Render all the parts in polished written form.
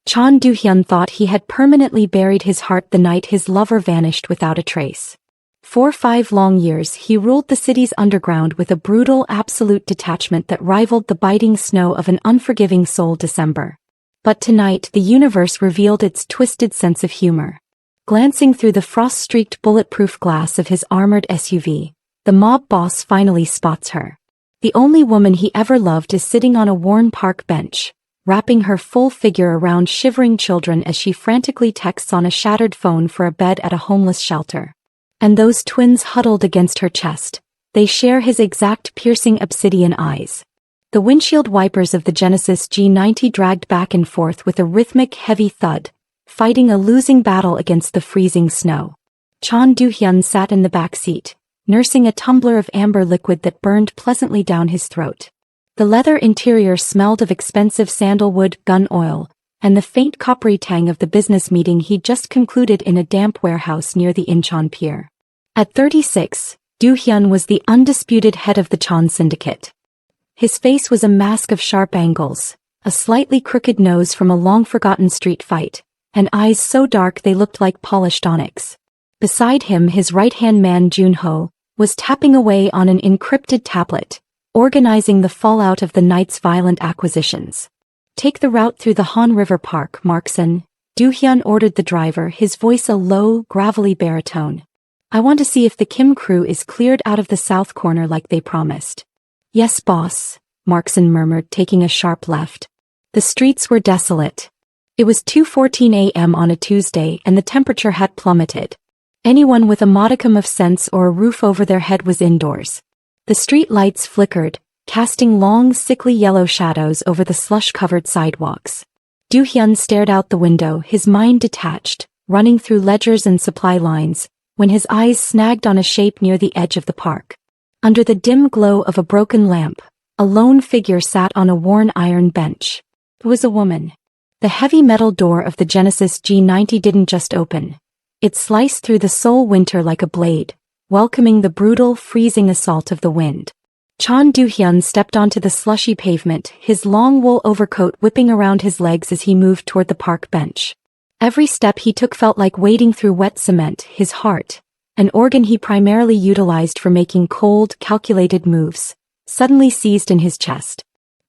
Chan Do-hyun thought he had permanently buried his heart the night his lover vanished without a trace. For 5 long years he ruled the city's underground with a brutal absolute detachment that rivaled the biting snow of an unforgiving Seoul December. But tonight the universe revealed its twisted sense of humor. Glancing through the frost-streaked bulletproof glass of his armored SUV, the mob boss finally spots her. The only woman he ever loved is sitting on a worn park bench, wrapping her full figure around shivering children as she frantically texts on a shattered phone for a bed at a homeless shelter. And those twins huddled against her chest, they share his exact piercing obsidian eyes. The windshield wipers of the Genesis G90 dragged back and forth with a rhythmic heavy thud, fighting a losing battle against the freezing snow. Chan Do-hyun sat in the back seat, nursing a tumbler of amber liquid that burned pleasantly down his throat. The leather interior smelled of expensive sandalwood, gun oil, and the faint coppery tang of the business meeting he'd just concluded in a damp warehouse near the Incheon Pier. At 36, Do-hyun was the undisputed head of the Chan syndicate. His face was a mask of sharp angles, a slightly crooked nose from a long-forgotten street fight, and eyes so dark they looked like polished onyx. Beside him his right-hand man Jun-ho was tapping away on an encrypted tablet, organizing the fallout of the night's violent acquisitions. "Take the route through the Han River Park, Markson," Do-hyun ordered the driver, his voice a low, gravelly baritone. "I want to see if the Kim crew is cleared out of the south corner like they promised." "Yes, boss," Markson murmured, taking a sharp left. The streets were desolate. It was 2:14 a.m. on a Tuesday and the temperature had plummeted. Anyone with a modicum of sense or a roof over their head was indoors. The street lights flickered, casting long, sickly yellow shadows over the slush-covered sidewalks. Do-hyun stared out the window, his mind detached, running through ledgers and supply lines, when his eyes snagged on a shape near the edge of the park. Under the dim glow of a broken lamp, a lone figure sat on a worn iron bench. It was a woman. The heavy metal door of the Genesis G90 didn't just open. It sliced through the Seoul winter like a blade, welcoming the brutal, freezing assault of the wind. Chan Do-hyun stepped onto the slushy pavement, his long wool overcoat whipping around his legs as he moved toward the park bench. Every step he took felt like wading through wet cement. His heart, an organ he primarily utilized for making cold, calculated moves, suddenly seized in his chest.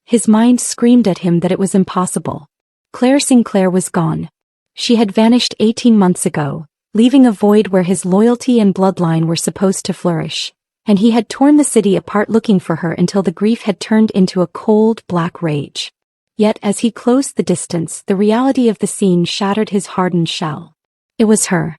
His mind screamed at him that it was impossible. Claire Sinclair was gone. She had vanished 18 months ago, leaving a void where his loyalty and bloodline were supposed to flourish, and he had torn the city apart looking for her until the grief had turned into a cold, black rage. Yet as he closed the distance, the reality of the scene shattered his hardened shell. It was her.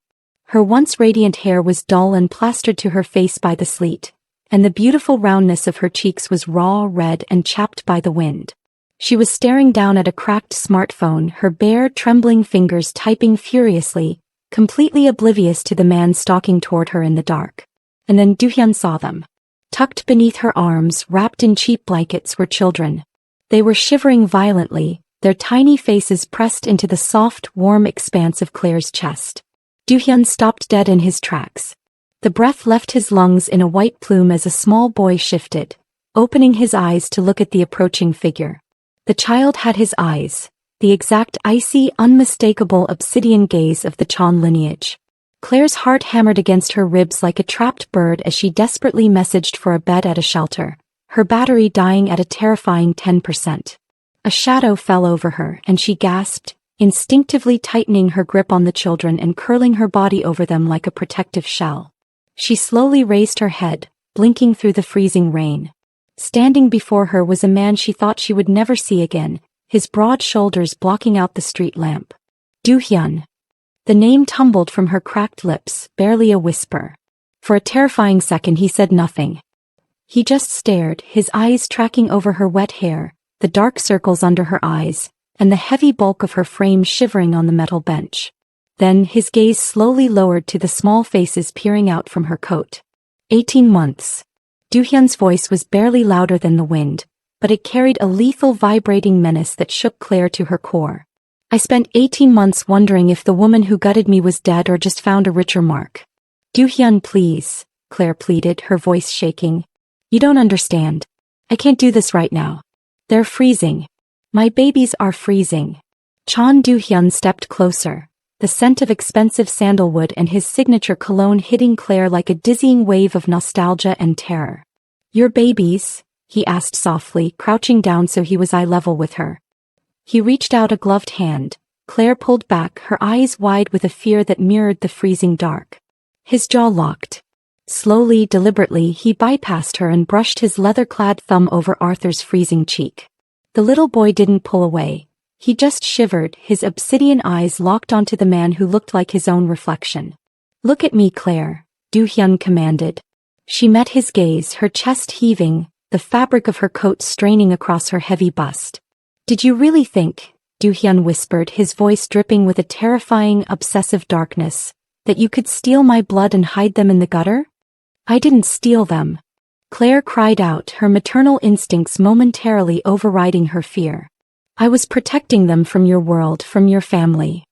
Her once radiant hair was dull and plastered to her face by the sleet, and the beautiful roundness of her cheeks was raw, red, and chapped by the wind. She was staring down at a cracked smartphone, her bare, trembling fingers typing furiously, completely oblivious to the man stalking toward her in the dark. And then Do-hyun saw them. Tucked beneath her arms, wrapped in cheap blankets, were children. They were shivering violently, their tiny faces pressed into the soft, warm expanse of Claire's chest. Do-hyun stopped dead in his tracks. The breath left his lungs in a white plume as a small boy shifted, opening his eyes to look at the approaching figure. The child had his eyes, the exact icy, unmistakable obsidian gaze of the Chan lineage. Claire's heart hammered against her ribs like a trapped bird as she desperately messaged for a bed at a shelter, her battery dying at a terrifying 10%. A shadow fell over her and she gasped, instinctively tightening her grip on the children and curling her body over them like a protective shell. She slowly raised her head, blinking through the freezing rain. Standing before her was a man she thought she would never see again, his broad shoulders blocking out the street lamp. Do-hyun. The name tumbled from her cracked lips, barely a whisper. For a terrifying second he said nothing. He just stared, his eyes tracking over her wet hair, the dark circles under her eyes, and the heavy bulk of her frame shivering on the metal bench. Then his gaze slowly lowered to the small faces peering out from her coat. 18 months. Do-hyun's voice was barely louder than the wind, but it carried a lethal vibrating menace that shook Claire to her core. I spent 18 months wondering if the woman who gutted me was dead or just found a richer mark. Do-hyun, please, Claire pleaded, her voice shaking. You don't understand. I can't do this right now. They're freezing. My babies are freezing. Chan Do-hyun stepped closer, the scent of expensive sandalwood and his signature cologne hitting Claire like a dizzying wave of nostalgia and terror. "Your babies?" he asked softly, crouching down so he was eye level with her. He reached out a gloved hand. Claire pulled back, her eyes wide with a fear that mirrored the freezing dark. His jaw locked. Slowly, deliberately, he bypassed her and brushed his leather-clad thumb over Arthur's freezing cheek. The little boy didn't pull away. He just shivered, his obsidian eyes locked onto the man who looked like his own reflection. "Look at me, Claire," Do-hyun commanded. She met his gaze, her chest heaving, the fabric of her coat straining across her heavy bust. "Did you really think," Do-hyun whispered, his voice dripping with a terrifying, obsessive darkness, "that you could steal my blood and hide them in the gutter?" "I didn't steal them," Claire cried out, her maternal instincts momentarily overriding her fear. "I was protecting them from your world, from your family."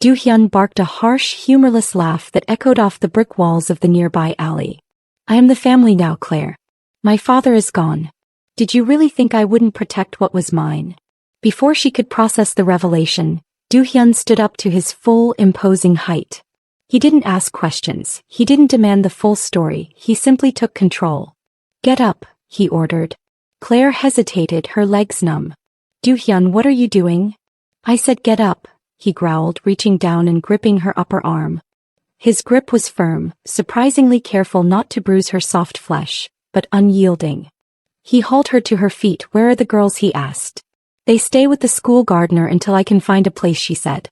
Do-hyun barked a harsh, humorless laugh that echoed off the brick walls of the nearby alley. "I am the family now, Claire. My father is gone. Did you really think I wouldn't protect what was mine?" Before she could process the revelation, Do-hyun stood up to his full, imposing height. He didn't ask questions, he didn't demand the full story, he simply took control. "Get up," he ordered. Claire hesitated, her legs numb. "Do-hyun, what are you doing?" "I said get up," he growled, reaching down and gripping her upper arm. His grip was firm, surprisingly careful not to bruise her soft flesh, but unyielding. He hauled her to her feet. "Where are the girls?" he asked. "They stay with the school gardener until I can find a place," she said.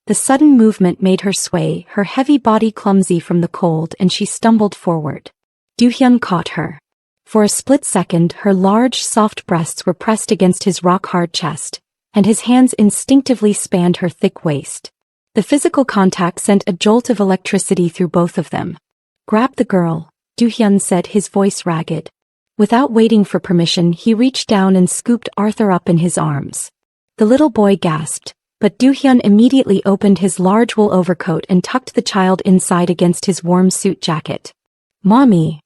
The sudden movement made her sway, her heavy body clumsy from the cold, and she stumbled forward. Do-hyun caught her. For a split second, her large, soft breasts were pressed against his rock-hard chest, and his hands instinctively spanned her thick waist. The physical contact sent a jolt of electricity through both of them. "Grab the girl," Do-hyun said, his voice ragged. Without waiting for permission, he reached down and scooped Arthur up in his arms. The little boy gasped, but Do-hyun immediately opened his large wool overcoat and tucked the child inside against his warm suit jacket. "Mommy!"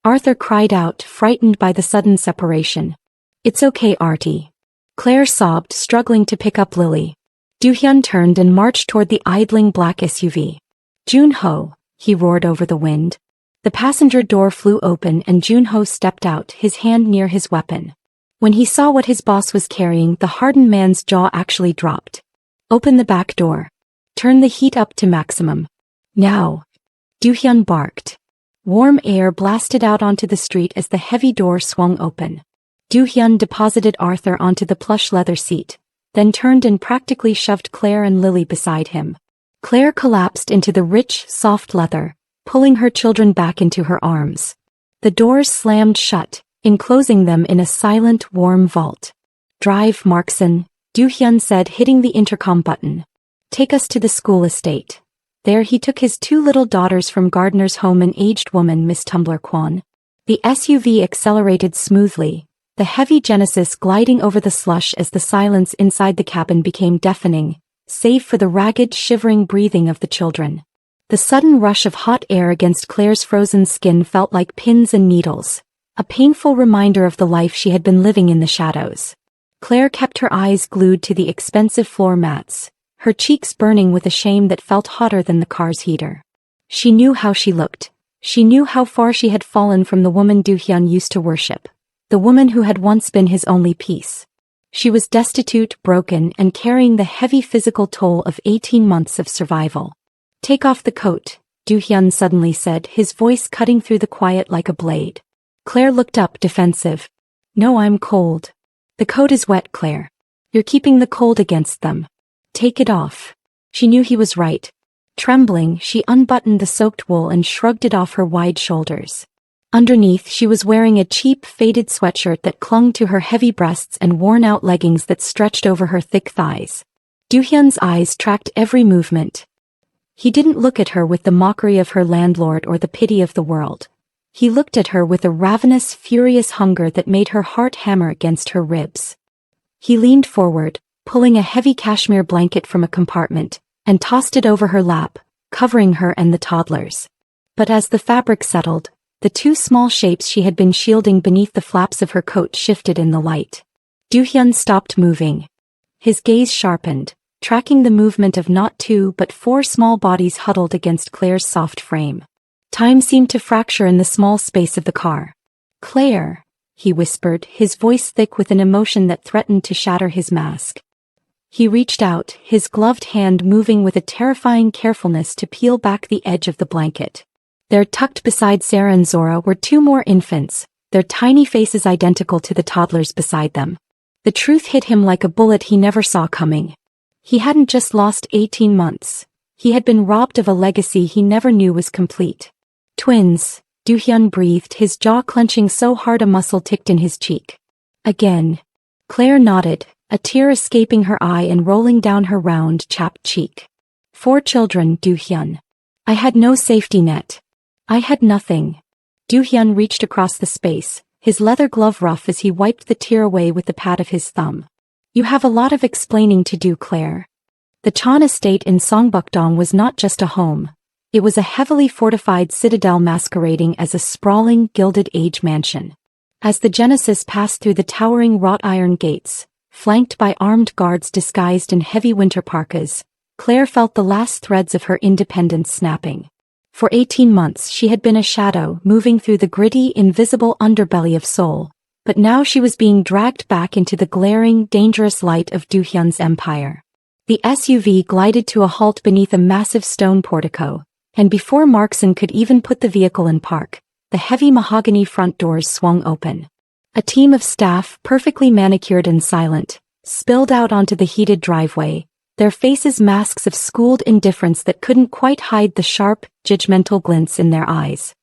Arthur cried out, frightened by the sudden separation. "It's okay, Artie." Claire sobbed, struggling to pick up Lily. Do-hyun turned and marched toward the idling black SUV. "Jun-ho," he roared over the wind. The passenger door flew open and Jun-ho stepped out, his hand near his weapon. When he saw what his boss was carrying, the hardened man's jaw actually dropped. "Open the back door. Turn the heat up to maximum. Now." Do-hyun barked. Warm air blasted out onto the street as the heavy door swung open. Do-hyun deposited Arthur onto the plush leather seat, then turned and practically shoved Claire and Lily beside him. Claire collapsed into the rich, soft leather, pulling her children back into her arms. The doors slammed shut, enclosing them in a silent, warm vault. "Drive, Markson," Do-hyun said, hitting the intercom button. "Take us to the school estate." There he took his two little daughters from Gardner's home, an aged woman, Miss Tumbler Kwon. The SUV accelerated smoothly, the heavy Genesis gliding over the slush as the silence inside the cabin became deafening, save for the ragged, shivering breathing of the children. The sudden rush of hot air against Claire's frozen skin felt like pins and needles, a painful reminder of the life she had been living in the shadows. Claire kept her eyes glued to the expensive floor mats, her cheeks burning with a shame that felt hotter than the car's heater. She knew how she looked. She knew how far she had fallen from the woman Do-hyun used to worship, the woman who had once been his only peace. She was destitute, broken, and carrying the heavy physical toll of 18 months of survival. "Take off the coat," Do-hyun suddenly said, his voice cutting through the quiet like a blade. Claire looked up, defensive. "No, I'm cold." "The coat is wet, Claire. You're keeping the cold against them. Take it off." She knew he was right. Trembling, she unbuttoned the soaked wool and shrugged it off her wide shoulders. Underneath, she was wearing a cheap, faded sweatshirt that clung to her heavy breasts and worn-out leggings that stretched over her thick thighs. Do-hyun's eyes tracked every movement. He didn't look at her with the mockery of her landlord or the pity of the world. He looked at her with a ravenous, furious hunger that made her heart hammer against her ribs. He leaned forward, pulling a heavy cashmere blanket from a compartment, and tossed it over her lap, covering her and the toddlers. But as the fabric settled, the two small shapes she had been shielding beneath the flaps of her coat shifted in the light. Do-hyun stopped moving. His gaze sharpened, tracking the movement of not two but four small bodies huddled against Claire's soft frame. Time seemed to fracture in the small space of the car. "Claire," he whispered, his voice thick with an emotion that threatened to shatter his mask. He reached out, his gloved hand moving with a terrifying carefulness to peel back the edge of the blanket. There, tucked beside Sarah and Zora, were two more infants, their tiny faces identical to the toddlers beside them. The truth hit him like a bullet he never saw coming. He hadn't just lost 18 months. He had been robbed of a legacy he never knew was complete. "Twins," Do-hyun breathed, his jaw clenching so hard a muscle ticked in his cheek. "Again." Claire nodded, a tear escaping her eye and rolling down her round, chapped cheek. "4 children, Do-hyun. I had no safety net. I had nothing." Do-hyun reached across the space, his leather glove rough as he wiped the tear away with the pad of his thumb. "You have a lot of explaining to do, Claire." The Chan estate in Songbukdong was not just a home. It was a heavily fortified citadel masquerading as a sprawling, Gilded Age mansion. As the Genesis passed through the towering wrought iron gates, flanked by armed guards disguised in heavy winter parkas, Claire felt the last threads of her independence snapping. For 18 months she had been a shadow moving through the gritty, invisible underbelly of Seoul, but now she was being dragged back into the glaring, dangerous light of Do-hyun's empire. The SUV glided to a halt beneath a massive stone portico, and before Markson could even put the vehicle in park, the heavy mahogany front doors swung open. A team of staff, perfectly manicured and silent, spilled out onto the heated driveway, their faces masks of schooled indifference that couldn't quite hide the sharp, judgmental glints in their eyes.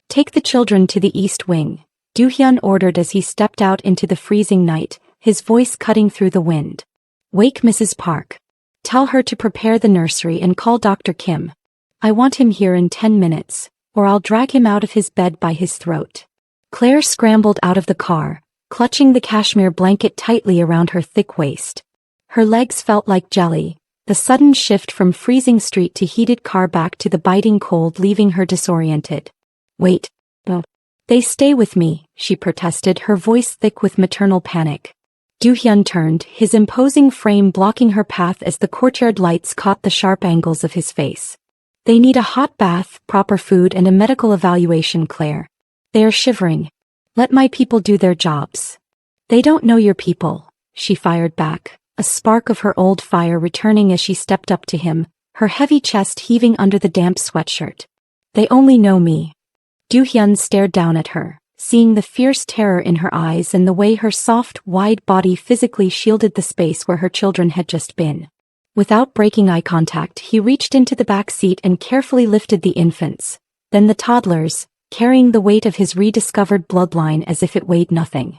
"Take the children to the east wing," Do-hyun ordered as he stepped out into the freezing night, his voice cutting through the wind. "Wake Mrs. Park. Tell her to prepare the nursery and call Dr. Kim. I want him here in 10 minutes, or I'll drag him out of his bed by his throat." Claire scrambled out of the car, clutching the cashmere blanket tightly around her thick waist. Her legs felt like jelly, the sudden shift from freezing street to heated car back to the biting cold leaving her disoriented. "Wait. Oh. They stay with me," she protested, her voice thick with maternal panic. Do-hyun turned, his imposing frame blocking her path as the courtyard lights caught the sharp angles of his face. "They need a hot bath, proper food and a medical evaluation, Claire. They are shivering. Let my people do their jobs." "They don't know your people," she fired back, a spark of her old fire returning as she stepped up to him, her heavy chest heaving under the damp sweatshirt. "They only know me." Do-hyun stared down at her, seeing the fierce terror in her eyes and the way her soft, wide body physically shielded the space where her children had just been. Without breaking eye contact, he reached into the back seat and carefully lifted the infants, then the toddlers, carrying the weight of his rediscovered bloodline as if it weighed nothing.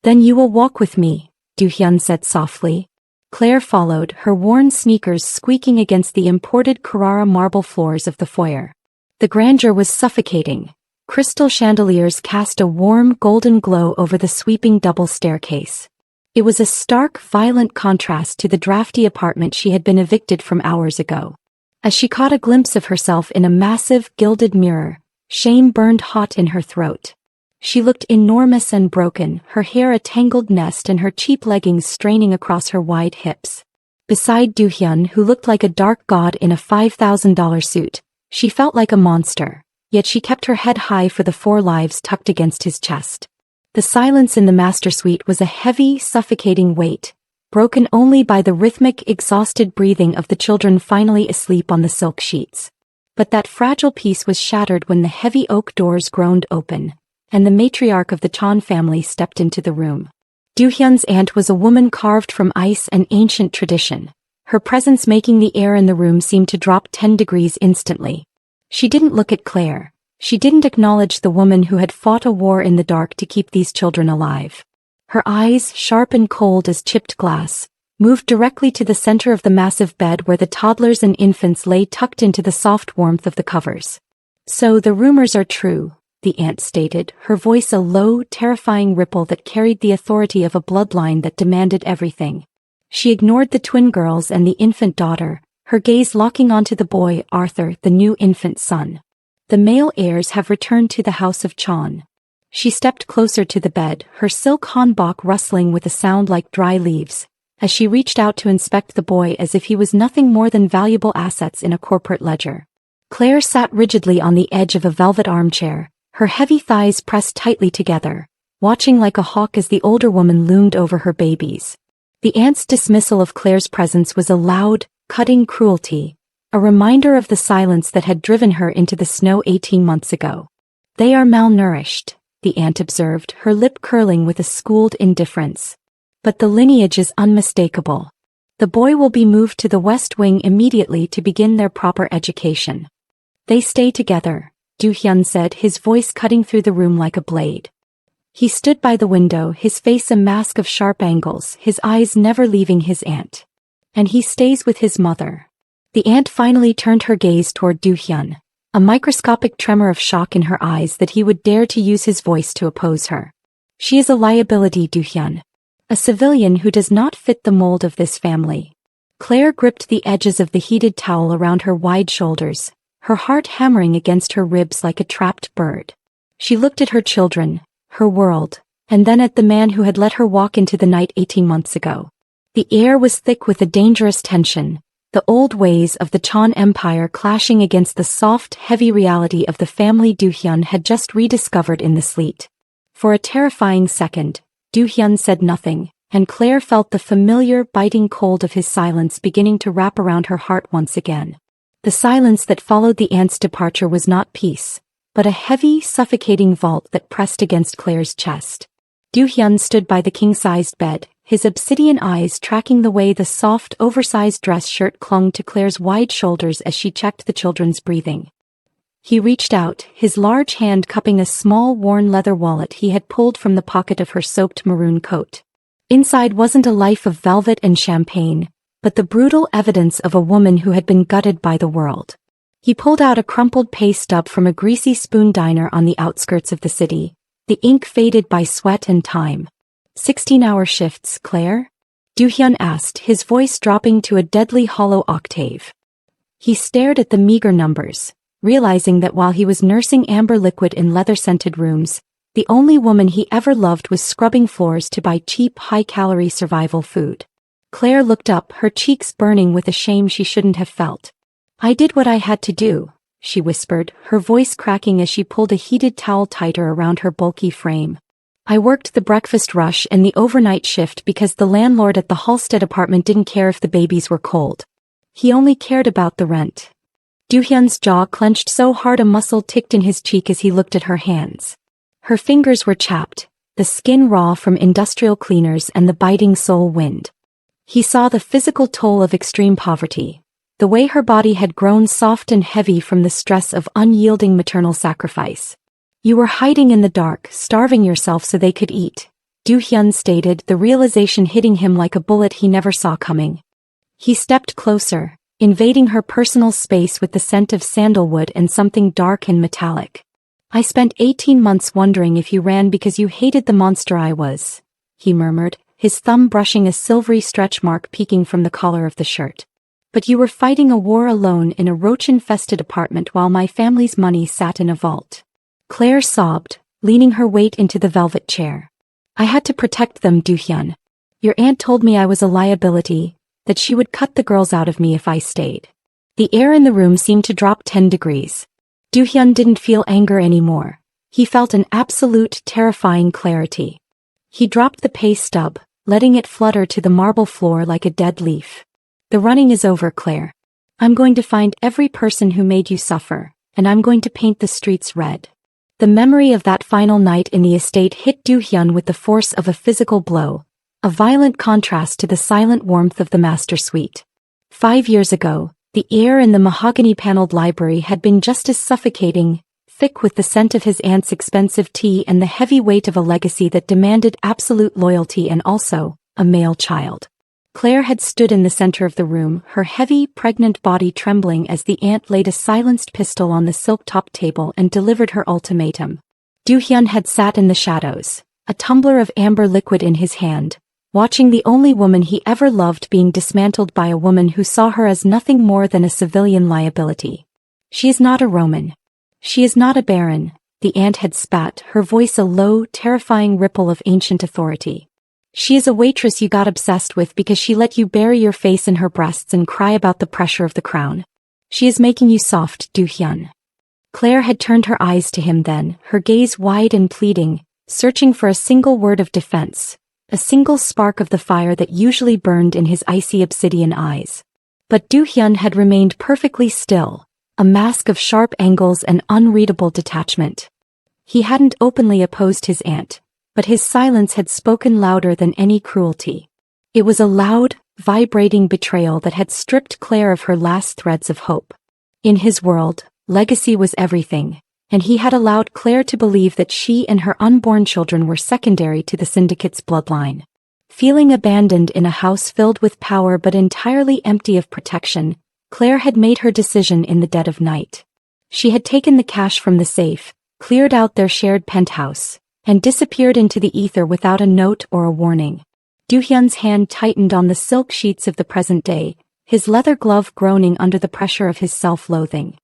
"Then you will walk with me," Do-hyun said softly. Claire followed, her worn sneakers squeaking against the imported Carrara marble floors of the foyer. The grandeur was suffocating. Crystal chandeliers cast a warm, golden glow over the sweeping double staircase. It was a stark, violent contrast to the drafty apartment she had been evicted from hours ago. As she caught a glimpse of herself in a massive, gilded mirror, shame burned hot in her throat. She looked enormous and broken, her hair a tangled nest and her cheap leggings straining across her wide hips. Beside Do-hyun, who looked like a dark god in a $5,000 suit, she felt like a monster, yet she kept her head high for the 4 lives tucked against his chest. The silence in the master suite was a heavy, suffocating weight, broken only by the rhythmic, exhausted breathing of the children finally asleep on the silk sheets. But that fragile peace was shattered when the heavy oak doors groaned open, and the matriarch of the Chan family stepped into the room. Do-hyun's aunt was a woman carved from ice and ancient tradition, her presence making the air in the room seem to drop 10 degrees instantly. She didn't look at Claire. She didn't acknowledge the woman who had fought a war in the dark to keep these children alive. Her eyes, sharp and cold as chipped glass, moved directly to the center of the massive bed where the toddlers and infants lay tucked into the soft warmth of the covers. "So the rumors are true," the aunt stated, her voice a low, terrifying ripple that carried the authority of a bloodline that demanded everything. She ignored the twin girls and the infant daughter, her gaze locking onto the boy, Arthur, the new infant son. "The male heirs have returned to the house of Chan." She stepped closer to the bed, her silk hanbok rustling with a sound like dry leaves, as she reached out to inspect the boy as if he was nothing more than valuable assets in a corporate ledger. Claire sat rigidly on the edge of a velvet armchair, her heavy thighs pressed tightly together, watching like a hawk as the older woman loomed over her babies. The aunt's dismissal of Claire's presence was a loud, cutting cruelty, a reminder of the silence that had driven her into the snow 18 months ago. "They are malnourished," the aunt observed, her lip curling with a schooled indifference. "But the lineage is unmistakable. The boy will be moved to the West Wing immediately to begin their proper education." "They stay together," Do-hyun said, his voice cutting through the room like a blade. He stood by the window, his face a mask of sharp angles, his eyes never leaving his aunt. "And he stays with his mother." The aunt finally turned her gaze toward Do-hyun, a microscopic tremor of shock in her eyes that he would dare to use his voice to oppose her. "She is a liability, Do-hyun. A civilian who does not fit the mold of this family." Claire gripped the edges of the heated towel around her wide shoulders, her heart hammering against her ribs like a trapped bird. She looked at her children, her world, and then at the man who had let her walk into the night 18 months ago. The air was thick with a dangerous tension, the old ways of the Chan Empire clashing against the soft, heavy reality of the family Do-hyun had just rediscovered in the sleet. For a terrifying second, Do-hyun said nothing, and Claire felt the familiar, biting cold of his silence beginning to wrap around her heart once again. The silence that followed the aunt's departure was not peace, but a heavy, suffocating vault that pressed against Claire's chest. Do-hyun stood by the king-sized bed, his obsidian eyes tracking the way the soft, oversized dress shirt clung to Claire's wide shoulders as she checked the children's breathing. He reached out, his large hand cupping a small, worn leather wallet he had pulled from the pocket of her soaked maroon coat. Inside wasn't a life of velvet and champagne, but the brutal evidence of a woman who had been gutted by the world. He pulled out a crumpled pay stub from a greasy spoon diner on the outskirts of the city, the ink faded by sweat and time. 16-hour shifts, Claire? Do-hyun asked, his voice dropping to a deadly hollow octave. He stared at the meager numbers, realizing that while he was nursing amber liquid in leather-scented rooms, the only woman he ever loved was scrubbing floors to buy cheap, high-calorie survival food. Claire looked up, her cheeks burning with a shame she shouldn't have felt. "I did what I had to do," she whispered, her voice cracking as she pulled a heated towel tighter around her bulky frame. "I worked the breakfast rush and the overnight shift because the landlord at the Halstead apartment didn't care if the babies were cold. He only cared about the rent." Do-hyun's jaw clenched so hard a muscle ticked in his cheek as he looked at her hands. Her fingers were chapped, the skin raw from industrial cleaners and the biting soul wind. He saw the physical toll of extreme poverty, the way her body had grown soft and heavy from the stress of unyielding maternal sacrifice. "You were hiding in the dark, starving yourself so they could eat," Do-hyun stated, the realization hitting him like a bullet he never saw coming. He stepped closer, invading her personal space with the scent of sandalwood and something dark and metallic. "I spent 18 months wondering if you ran because you hated the monster I was," he murmured, his thumb brushing a silvery stretch mark peeking from the collar of the shirt. "But you were fighting a war alone in a roach-infested apartment while my family's money sat in a vault." Claire sobbed, leaning her weight into the velvet chair. "I had to protect them, Do-hyun. Your aunt told me I was a liability, that she would cut the girls out of me if I stayed." The air in the room seemed to drop 10 degrees. Do-hyun didn't feel anger anymore. He felt an absolute, terrifying clarity. He dropped the pay stub, letting it flutter to the marble floor like a dead leaf. "The running is over, Claire. I'm going to find every person who made you suffer, and I'm going to paint the streets red." The memory of that final night in the estate hit Do-hyun with the force of a physical blow, a violent contrast to the silent warmth of the master suite. 5 years ago, the air in the mahogany-paneled library had been just as suffocating, thick with the scent of his aunt's expensive tea and the heavy weight of a legacy that demanded absolute loyalty and also, a male child. Claire had stood in the center of the room, her heavy, pregnant body trembling as the aunt laid a silenced pistol on the silk-topped table and delivered her ultimatum. Do-hyun had sat in the shadows, a tumbler of amber liquid in his hand, watching the only woman he ever loved being dismantled by a woman who saw her as nothing more than a civilian liability. "She is not a Roman. She is not a baron," the aunt had spat, her voice a low, terrifying ripple of ancient authority. She is a waitress you got obsessed with because she let you bury your face in her breasts and cry about the pressure of the crown. She is making you soft, Do-hyun. Claire had turned her eyes to him then, her gaze wide and pleading, searching for a single word of defense, a single spark of the fire that usually burned in his icy obsidian eyes. But Do-hyun had remained perfectly still, a mask of sharp angles and unreadable detachment. He hadn't openly opposed his aunt, but his silence had spoken louder than any cruelty. It was a loud, vibrating betrayal that had stripped Claire of her last threads of hope. In his world, legacy was everything, and he had allowed Claire to believe that she and her unborn children were secondary to the syndicate's bloodline. Feeling abandoned in a house filled with power but entirely empty of protection, Claire had made her decision in the dead of night. She had taken the cash from the safe, cleared out their shared penthouse, and disappeared into the ether without a note or a warning. Do-hyun's hand tightened on the silk sheets of the present day, his leather glove groaning under the pressure of his self-loathing.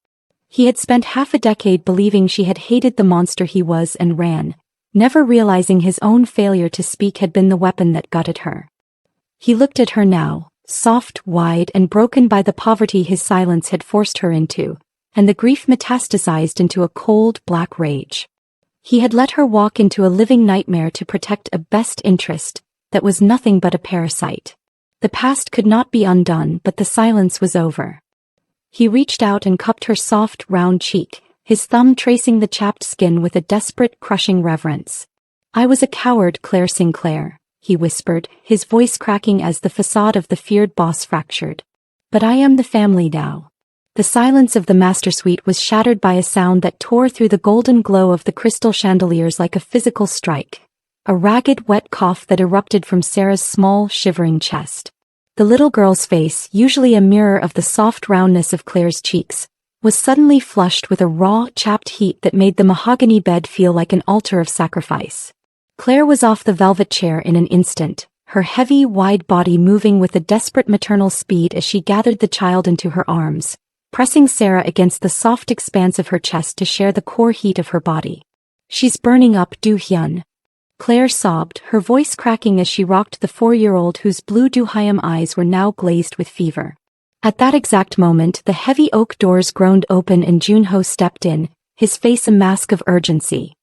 He had spent half a decade believing she had hated the monster he was and ran, never realizing his own failure to speak had been the weapon that gutted her. He looked at her now, soft, wide, and broken by the poverty his silence had forced her into, and the grief metastasized into a cold, black rage. He had let her walk into a living nightmare to protect a best interest that was nothing but a parasite. The past could not be undone, but the silence was over. He reached out and cupped her soft, round cheek, his thumb tracing the chapped skin with a desperate, crushing reverence. "I was a coward, Claire Sinclair," he whispered, his voice cracking as the facade of the feared boss fractured. "But I am the family now." The silence of the master suite was shattered by a sound that tore through the golden glow of the crystal chandeliers like a physical strike. A ragged, wet cough that erupted from Sarah's small, shivering chest. The little girl's face, usually a mirror of the soft roundness of Claire's cheeks, was suddenly flushed with a raw, chapped heat that made the mahogany bed feel like an altar of sacrifice. Claire was off the velvet chair in an instant, her heavy, wide body moving with a desperate maternal speed as she gathered the child into her arms, pressing Sarah against the soft expanse of her chest to share the core heat of her body. "She's burning up, Do-hyun," Claire sobbed, her voice cracking as she rocked the 4-year-old whose blue Do-hyun eyes were now glazed with fever. At that exact moment, the heavy oak doors groaned open and Junho stepped in, his face a mask of urgency.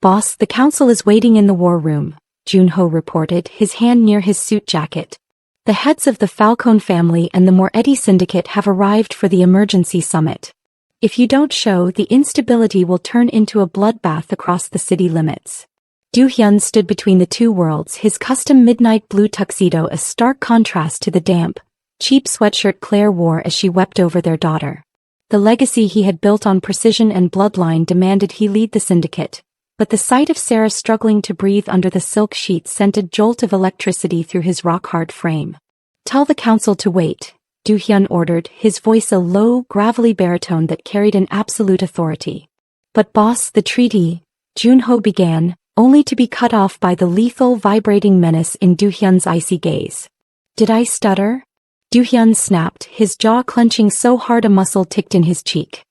"Boss, the council is waiting in the war room," Junho reported, his hand near his suit jacket. "The heads of the Falcone family and the Moretti syndicate have arrived for the emergency summit. If you don't show, the instability will turn into a bloodbath across the city limits." Do-hyun stood between the two worlds, his custom midnight blue tuxedo a stark contrast to the damp, cheap sweatshirt Claire wore as she wept over their daughter. The legacy he had built on precision and bloodline demanded he lead the syndicate, but the sight of Sarah struggling to breathe under the silk sheets sent a jolt of electricity through his rock-hard frame. "Tell the council to wait," Do-hyun ordered, his voice a low, gravelly baritone that carried an absolute authority. "But boss, the treaty," Junho began, only to be cut off by the lethal, vibrating menace in Do-hyun's icy gaze. "Did I stutter?" Do-hyun snapped, his jaw clenching so hard a muscle ticked in his cheek.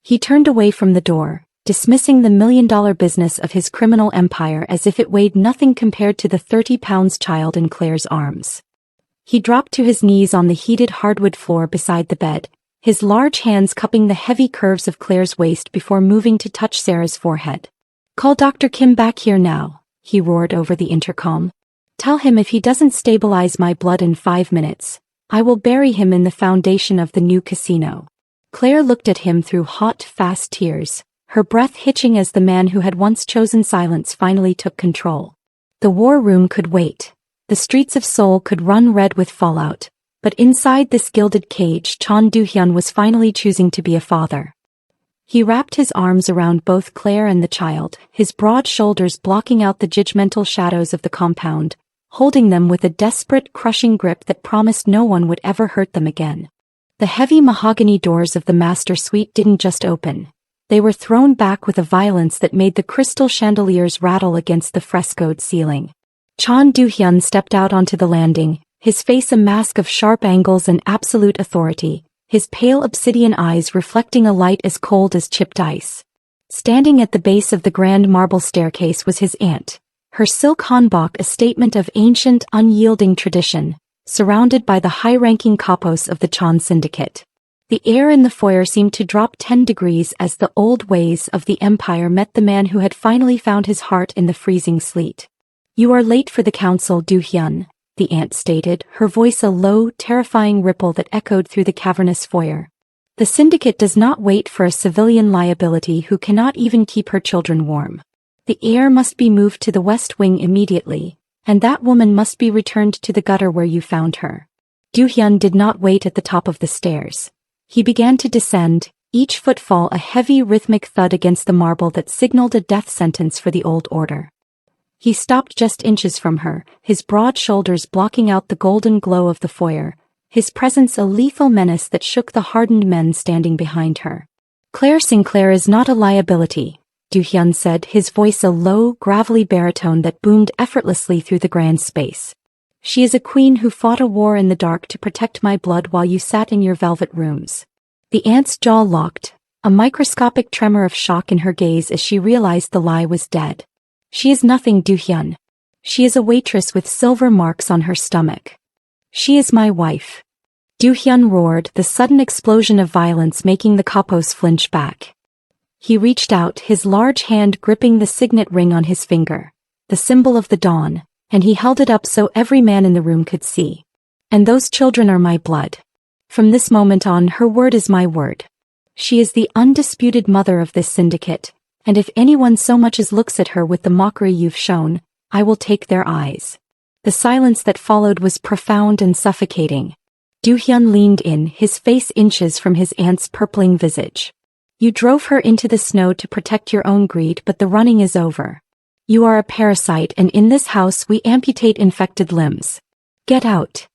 He turned away from the door, dismissing the million-dollar business of his criminal empire as if it weighed nothing compared to the 30-pound child in Claire's arms. He dropped to his knees on the heated hardwood floor beside the bed, his large hands cupping the heavy curves of Claire's waist before moving to touch Sarah's forehead. "Call Dr. Kim back here now," he roared over the intercom. "Tell him if he doesn't stabilize my blood in 5 minutes, I will bury him in the foundation of the new casino." Claire looked at him through hot, fast tears, her breath hitching as the man who had once chosen silence finally took control. The war room could wait. The streets of Seoul could run red with fallout, but inside this gilded cage, Chan Do-hyun was finally choosing to be a father. He wrapped his arms around both Claire and the child, his broad shoulders blocking out the judgmental shadows of the compound, holding them with a desperate, crushing grip that promised no one would ever hurt them again. The heavy mahogany doors of the master suite didn't just open. They were thrown back with a violence that made the crystal chandeliers rattle against the frescoed ceiling. Chan Do-hyun stepped out onto the landing, his face a mask of sharp angles and absolute authority, his pale obsidian eyes reflecting a light as cold as chipped ice. Standing at the base of the grand marble staircase was his aunt, Her silk hanbok a statement of ancient, unyielding tradition, surrounded by the high-ranking kapos of the Chan syndicate. The air in the foyer seemed to drop 10 degrees as the old ways of the empire met the man who had finally found his heart in the freezing sleet. "You are late for the council, Do-hyun," the aunt stated, her voice a low, terrifying ripple that echoed through the cavernous foyer. "The syndicate does not wait for a civilian liability who cannot even keep her children warm. The heir must be moved to the west wing immediately, and that woman must be returned to the gutter where you found her." Do-hyun did not wait at the top of the stairs. He began to descend, each footfall a heavy rhythmic thud against the marble that signaled a death sentence for the old order. He stopped just inches from her, his broad shoulders blocking out the golden glow of the foyer, his presence a lethal menace that shook the hardened men standing behind her. "Claire Sinclair is not a liability," Do-hyun said, his voice a low, gravelly baritone that boomed effortlessly through the grand space. "She is a queen who fought a war in the dark to protect my blood while you sat in your velvet rooms." The aunt's jaw locked, a microscopic tremor of shock in her gaze as she realized the lie was dead. "She is nothing, Do-hyun. She is a waitress with silver marks on her stomach. She is my wife." Do-hyun roared, the sudden explosion of violence making the kapos flinch back. He reached out, his large hand gripping the signet ring on his finger, the symbol of the dawn, and he held it up so every man in the room could see. "And those children are my blood. From this moment on, her word is my word. She is the undisputed mother of this syndicate, and if anyone so much as looks at her with the mockery you've shown, I will take their eyes." The silence that followed was profound and suffocating. Do-hyun leaned in, his face inches from his aunt's purpling visage. "You drove her into the snow to protect your own greed, but the running is over. You are a parasite, and in this house we amputate infected limbs. Get out."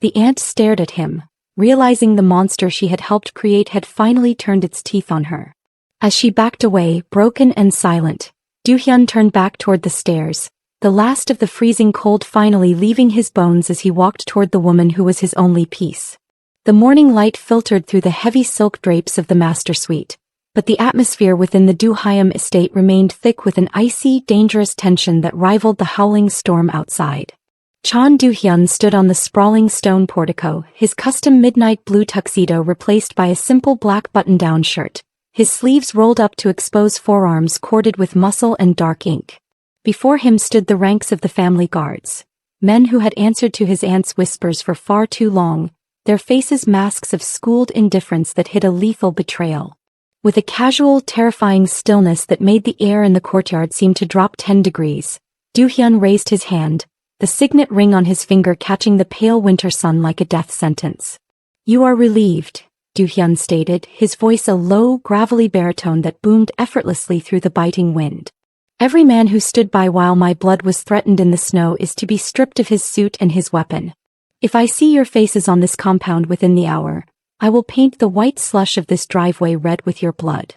The aunt stared at him, realizing the monster she had helped create had finally turned its teeth on her. As she backed away, broken and silent, Do-hyun turned back toward the stairs, the last of the freezing cold finally leaving his bones as he walked toward the woman who was his only peace. The morning light filtered through the heavy silk drapes of the master suite, but the atmosphere within the Do-hyun estate remained thick with an icy, dangerous tension that rivaled the howling storm outside. Chan Do-hyun stood on the sprawling stone portico, his custom midnight blue tuxedo replaced by a simple black button-down shirt, his sleeves rolled up to expose forearms corded with muscle and dark ink. Before him stood the ranks of the family guards, men who had answered to his aunt's whispers for far too long, their faces masks of schooled indifference that hid a lethal betrayal. With a casual, terrifying stillness that made the air in the courtyard seem to drop 10 degrees, Do-hyun raised his hand, the signet ring on his finger catching the pale winter sun like a death sentence. "You are relieved," Do-hyun stated, his voice a low, gravelly baritone that boomed effortlessly through the biting wind. "Every man who stood by while my blood was threatened in the snow is to be stripped of his suit and his weapon. If I see your faces on this compound within the hour, I will paint the white slush of this driveway red with your blood."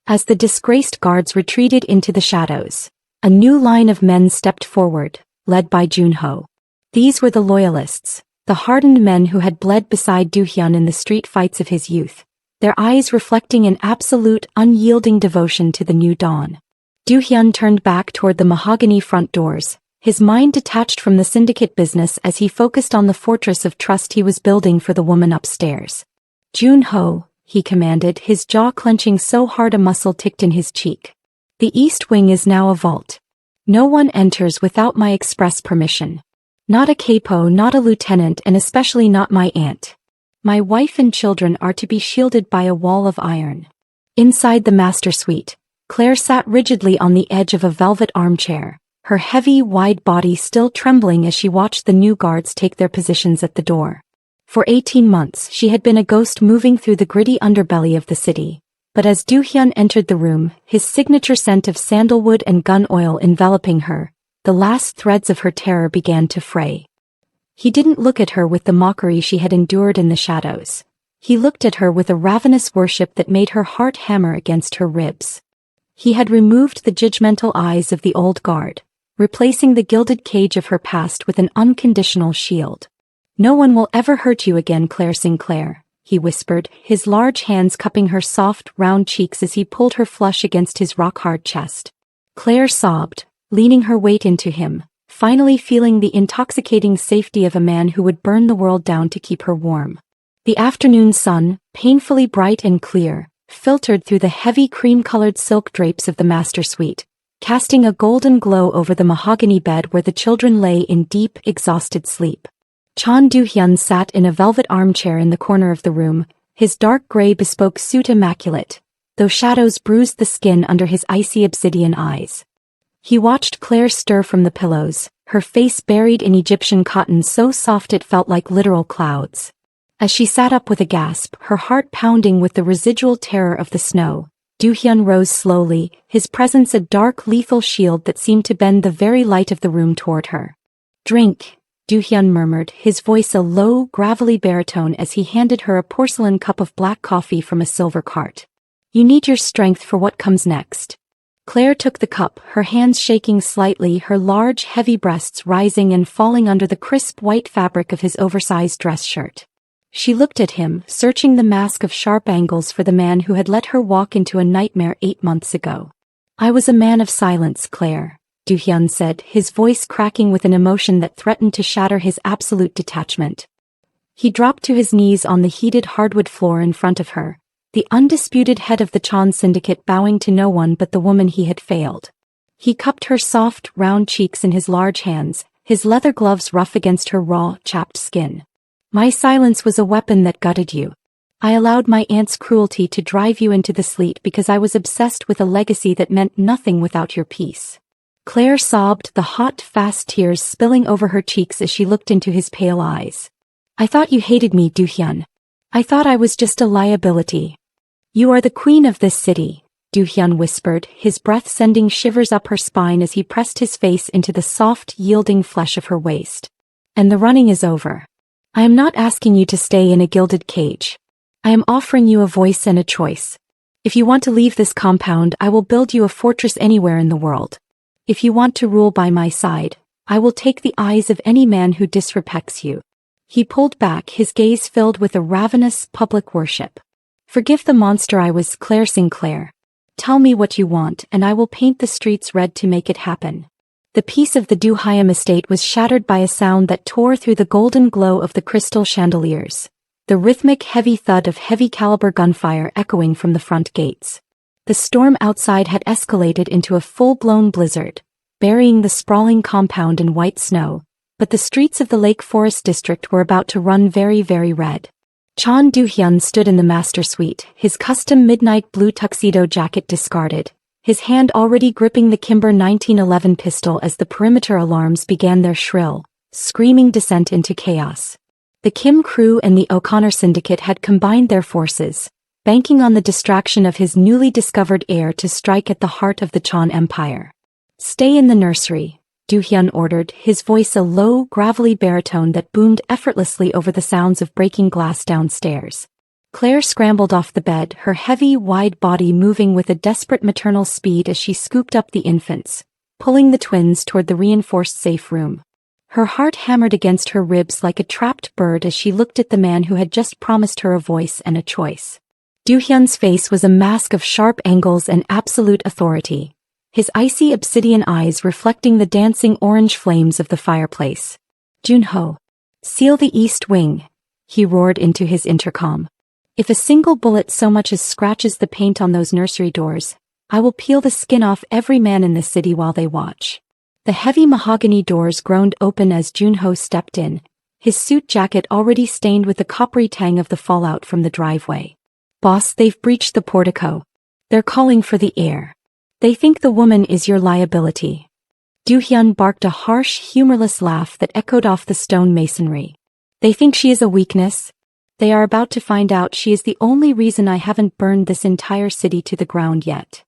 As the disgraced guards retreated into the shadows, a new line of men stepped forward, led by Junho. These were the loyalists, the hardened men who had bled beside Do-hyun in the street fights of his youth, their eyes reflecting an absolute, unyielding devotion to the new dawn. Do-hyun turned back toward the mahogany front doors, his mind detached from the syndicate business as he focused on the fortress of trust he was building for the woman upstairs. "Junho," he commanded, his jaw clenching so hard a muscle ticked in his cheek. "The east wing is now a vault. No one enters without my express permission. Not a capo, not a lieutenant, and especially not my aunt. My wife and children are to be shielded by a wall of iron." Inside the master suite, Claire sat rigidly on the edge of a velvet armchair, her heavy, wide body still trembling as she watched the new guards take their positions at the door. For 18 months she had been a ghost moving through the gritty underbelly of the city, but as Do-hyun entered the room, his signature scent of sandalwood and gun oil enveloping her, the last threads of her terror began to fray. He didn't look at her with the mockery she had endured in the shadows. He looked at her with a ravenous worship that made her heart hammer against her ribs. He had removed the judgmental eyes of the old guard, replacing the gilded cage of her past with an unconditional shield. "No one will ever hurt you again, Claire Sinclair," he whispered, his large hands cupping her soft, round cheeks as he pulled her flush against his rock-hard chest. Claire sobbed, leaning her weight into him, finally feeling the intoxicating safety of a man who would burn the world down to keep her warm. The afternoon sun, painfully bright and clear, filtered through the heavy cream-colored silk drapes of the master suite, casting a golden glow over the mahogany bed where the children lay in deep, exhausted sleep. Chan Do-hyun sat in a velvet armchair in the corner of the room, his dark gray bespoke suit immaculate, though shadows bruised the skin under his icy obsidian eyes. He watched Claire stir from the pillows, her face buried in Egyptian cotton so soft it felt like literal clouds. As she sat up with a gasp, her heart pounding with the residual terror of the snow, Do-hyun rose slowly, his presence a dark lethal shield that seemed to bend the very light of the room toward her. "Drink," Do-hyun murmured, his voice a low, gravelly baritone as he handed her a porcelain cup of black coffee from a silver cart. "You need your strength for what comes next." Claire took the cup, her hands shaking slightly, her large, heavy breasts rising and falling under the crisp white fabric of his oversized dress shirt. She looked at him, searching the mask of sharp angles for the man who had let her walk into a nightmare 8 months ago. "I was a man of silence, Claire," Do-hyun said, his voice cracking with an emotion that threatened to shatter his absolute detachment. He dropped to his knees on the heated hardwood floor in front of her, the undisputed head of the Chan syndicate bowing to no one but the woman he had failed. He cupped her soft, round cheeks in his large hands, his leather gloves rough against her raw, chapped skin. "My silence was a weapon that gutted you. I allowed my aunt's cruelty to drive you into the sleet because I was obsessed with a legacy that meant nothing without your peace." Claire sobbed, the hot, fast tears spilling over her cheeks as she looked into his pale eyes. "I thought you hated me, Do-hyun. I thought I was just a liability." "You are the queen of this city," Do-hyun whispered, his breath sending shivers up her spine as he pressed his face into the soft, yielding flesh of her waist. "And the running is over. I am not asking you to stay in a gilded cage. I am offering you a voice and a choice. If you want to leave this compound, I will build you a fortress anywhere in the world. If you want to rule by my side, I will take the eyes of any man who disrespects you." He pulled back, his gaze filled with a ravenous, public worship. "Forgive the monster I was, Claire Sinclair. Tell me what you want, and I will paint the streets red to make it happen." The peace of the Do-hyun estate was shattered by a sound that tore through the golden glow of the crystal chandeliers, the rhythmic heavy thud of heavy-caliber gunfire echoing from the front gates. The storm outside had escalated into a full-blown blizzard, burying the sprawling compound in white snow, but the streets of the Lake Forest district were about to run very, very red. Chan Do-hyun stood in the master suite, his custom midnight blue tuxedo jacket discarded, his hand already gripping the Kimber 1911 pistol as the perimeter alarms began their shrill, screaming descent into chaos. The Kim crew and the O'Connor syndicate had combined their forces, banking on the distraction of his newly discovered heir to strike at the heart of the Chan Empire. "Stay in the nursery," Do-hyun ordered, his voice a low, gravelly baritone that boomed effortlessly over the sounds of breaking glass downstairs. Claire scrambled off the bed, her heavy, wide body moving with a desperate maternal speed as she scooped up the infants, pulling the twins toward the reinforced safe room. Her heart hammered against her ribs like a trapped bird as she looked at the man who had just promised her a voice and a choice. Do-hyun's face was a mask of sharp angles and absolute authority, his icy obsidian eyes reflecting the dancing orange flames of the fireplace. "Junho, seal the east wing," he roared into his intercom. "If a single bullet so much as scratches the paint on those nursery doors, I will peel the skin off every man in this city while they watch." The heavy mahogany doors groaned open as Junho stepped in, his suit jacket already stained with the coppery tang of the fallout from the driveway. "Boss, they've breached the portico. They're calling for the heir. They think the woman is your liability." Do-hyun barked a harsh, humorless laugh that echoed off the stone masonry. "They think she is a weakness? They are about to find out she is the only reason I haven't burned this entire city to the ground yet."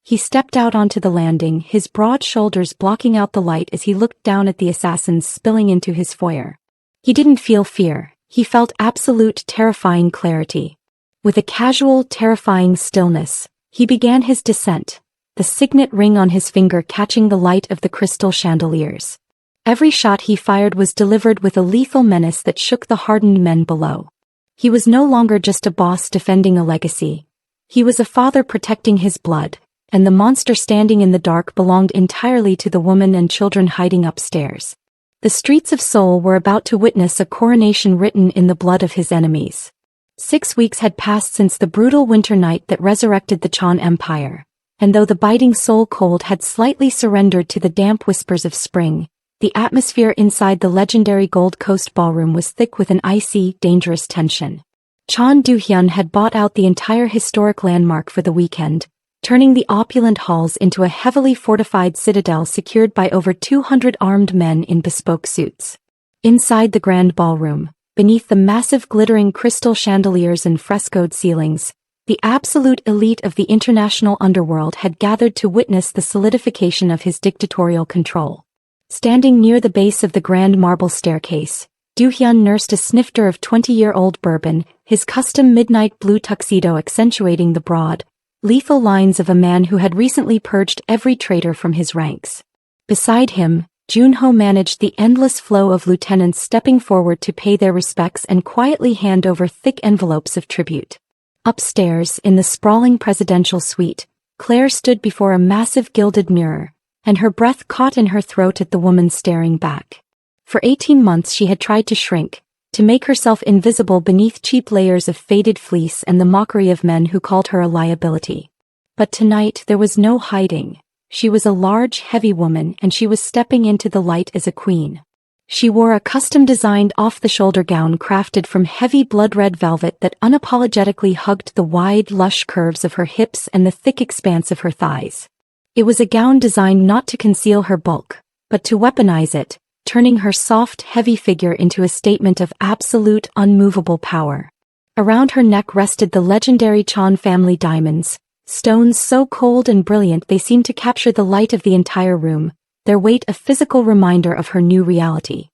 He stepped out onto the landing, his broad shoulders blocking out the light as he looked down at the assassins spilling into his foyer. He didn't feel fear, he felt absolute, terrifying clarity. With a casual, terrifying stillness, he began his descent, the signet ring on his finger catching the light of the crystal chandeliers. Every shot he fired was delivered with a lethal menace that shook the hardened men below. He was no longer just a boss defending a legacy. He was a father protecting his blood, and the monster standing in the dark belonged entirely to the woman and children hiding upstairs. The streets of Seoul were about to witness a coronation written in the blood of his enemies. 6 weeks had passed since the brutal winter night that resurrected the Chan Empire, and though the biting Seoul cold had slightly surrendered to the damp whispers of spring, the atmosphere inside the legendary Gold Coast ballroom was thick with an icy, dangerous tension. Chan Do-hyun had bought out the entire historic landmark for the weekend, turning the opulent halls into a heavily fortified citadel secured by over 200 armed men in bespoke suits. Inside the grand ballroom, beneath the massive glittering crystal chandeliers and frescoed ceilings, the absolute elite of the international underworld had gathered to witness the solidification of his dictatorial control. Standing near the base of the grand marble staircase, Do-hyun nursed a snifter of 20-year-old bourbon, his custom midnight blue tuxedo accentuating the broad, lethal lines of a man who had recently purged every traitor from his ranks. Beside him, Junho managed the endless flow of lieutenants stepping forward to pay their respects and quietly hand over thick envelopes of tribute. Upstairs, in the sprawling presidential suite, Claire stood before a massive gilded mirror, and her breath caught in her throat at the woman staring back. For 18 months she had tried to shrink, to make herself invisible beneath cheap layers of faded fleece and the mockery of men who called her a liability. But tonight there was no hiding. She was a large, heavy woman and she was stepping into the light as a queen. She wore a custom-designed off-the-shoulder gown crafted from heavy blood-red velvet that unapologetically hugged the wide, lush curves of her hips and the thick expanse of her thighs. It was a gown designed not to conceal her bulk, but to weaponize it, turning her soft, heavy figure into a statement of absolute, unmovable power. Around her neck rested the legendary Chan family diamonds, stones so cold and brilliant they seemed to capture the light of the entire room, their weight a physical reminder of her new reality.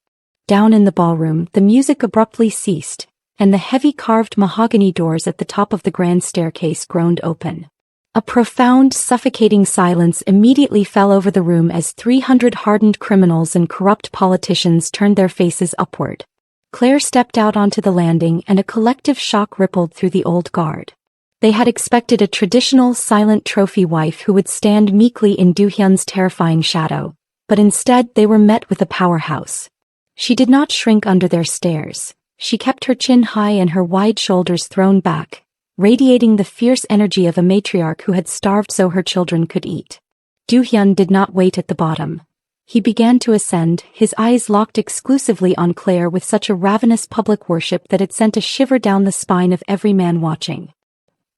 Down in the ballroom, the music abruptly ceased, and the heavy carved mahogany doors at the top of the grand staircase groaned open. A profound, suffocating silence immediately fell over the room as 300 hardened criminals and corrupt politicians turned their faces upward. Claire stepped out onto the landing and a collective shock rippled through the old guard. They had expected a traditional, silent trophy wife who would stand meekly in Do-hyun's terrifying shadow, but instead they were met with a powerhouse. She did not shrink under their stares. She kept her chin high and her wide shoulders thrown back, radiating the fierce energy of a matriarch who had starved so her children could eat. Do-hyun did not wait at the bottom. He began to ascend, his eyes locked exclusively on Claire with such a ravenous public worship that it sent a shiver down the spine of every man watching.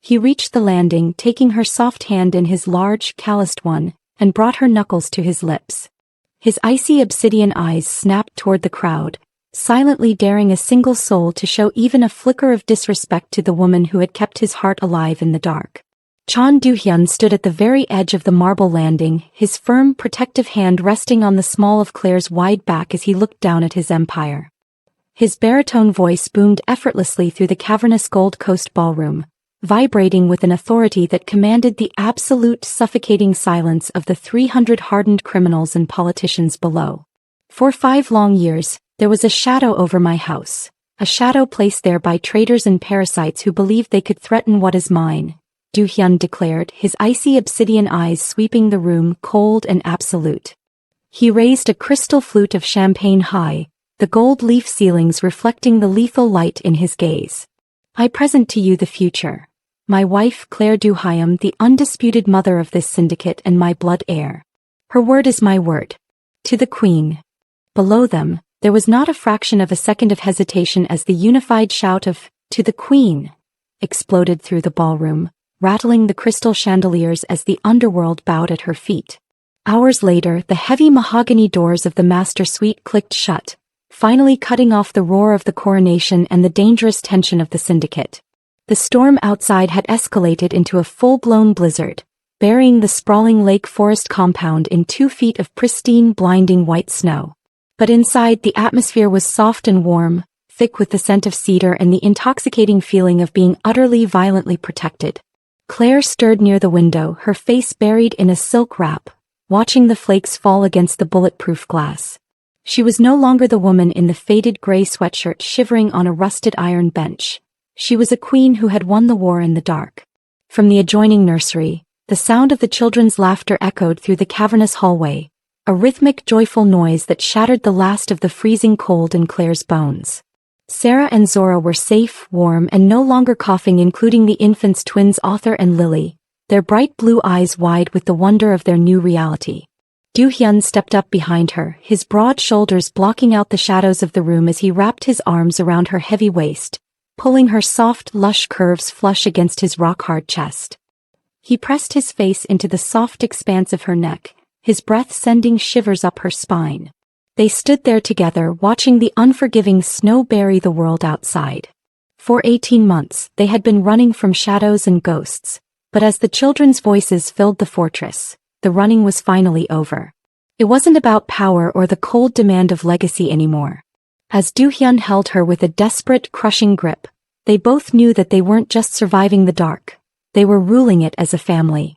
He reached the landing, taking her soft hand in his large, calloused one, and brought her knuckles to his lips. His icy obsidian eyes snapped toward the crowd, silently daring a single soul to show even a flicker of disrespect to the woman who had kept his heart alive in the dark. Chan Do-hyun stood at the very edge of the marble landing, his firm, protective hand resting on the small of Claire's wide back as he looked down at his empire. His baritone voice boomed effortlessly through the cavernous Gold Coast ballroom, vibrating with an authority that commanded the absolute suffocating silence of the 300 hardened criminals and politicians below. For 5 long years, there was a shadow over my house, a shadow placed there by traitors and parasites who believed they could threaten what is mine, Do-hyun declared, his icy obsidian eyes sweeping the room cold and absolute. He raised a crystal flute of champagne high, the gold leaf ceilings reflecting the lethal light in his gaze. I present to you the future. My wife Claire Do-hyun, the undisputed mother of this syndicate and my blood heir. Her word is my word. To the Queen. Below them, there was not a fraction of a second of hesitation as the unified shout of, "To the Queen!" exploded through the ballroom, rattling the crystal chandeliers as the underworld bowed at her feet. Hours later, the heavy mahogany doors of the master suite clicked shut, finally cutting off the roar of the coronation and the dangerous tension of the syndicate. The storm outside had escalated into a full-blown blizzard, burying the sprawling lake forest compound in 2 feet of pristine, blinding white snow. But inside, the atmosphere was soft and warm, thick with the scent of cedar and the intoxicating feeling of being utterly violently protected. Claire stirred near the window, her face buried in a silk wrap, watching the flakes fall against the bulletproof glass. She was no longer the woman in the faded gray sweatshirt shivering on a rusted iron bench. She was a queen who had won the war in the dark. From the adjoining nursery, The sound of the children's laughter echoed through the cavernous hallway, a rhythmic, joyful noise that shattered the last of the freezing cold in Claire's bones. Sarah and Zora were safe, warm, and no longer coughing, including the infants' twins Arthur and Lily, their bright blue eyes wide with the wonder of their new reality. Do-hyun stepped up behind her, his broad shoulders blocking out the shadows of the room as he wrapped his arms around her heavy waist, pulling her soft, lush curves flush against his rock-hard chest. He pressed his face into the soft expanse of her neck, his breath sending shivers up her spine. They stood there together, watching the unforgiving snow bury the world outside. For 18 months, they had been running from shadows and ghosts, but as the children's voices filled the fortress, the running was finally over. It wasn't about power or the cold demand of legacy anymore. As Do-hyun held her with a desperate, crushing grip, they both knew that they weren't just surviving the dark, they were ruling it as a family.